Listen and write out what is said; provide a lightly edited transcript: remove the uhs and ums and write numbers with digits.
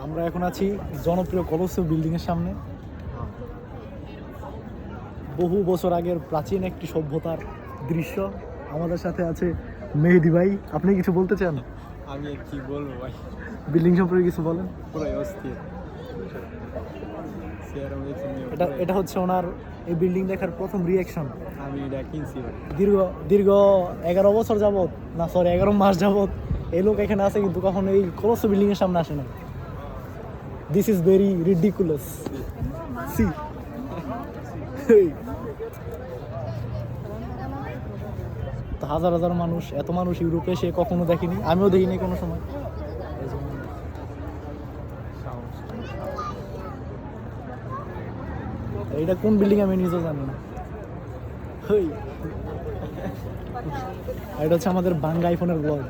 আমরা এখন আছি জনপ্রিয় কলসীয় বিল্ডিং এর সামনে। বহু বছর আগের প্রাচীন একটি সভ্যতার দৃশ্য। আমাদের সাথে আছে মেহেদি ভাই। আপনি কিছু বলতে চান? আমি কি বলবো ভাই, বিল্ডিং সম্পর্কে কিছু বলেন। পুরো অস্থির। এটা হচ্ছে ওনার এই বিল্ডিং দেখার প্রথম রিয়াকশন। আমি এটা কিনছি ভাই। দীর্ঘ 11 বছর যাবত, না সরি 11 মাস যাবত এই লোক এখানে আছে, কিন্তু কখনো এই কলসীয় বিল্ডিং এর সামনে আসে না। This is very ridiculous. সি তো হাজার হাজার মানুষ, এত মানুষ ইউরোপে সে কখনো দেখেনি, আমিও দেখিনি কোনো সময়। এটা কোন বিল্ডিং আমি নিজেও জানি না। এটা হচ্ছে আমাদের বাংলা আইফোনের ব্লগ।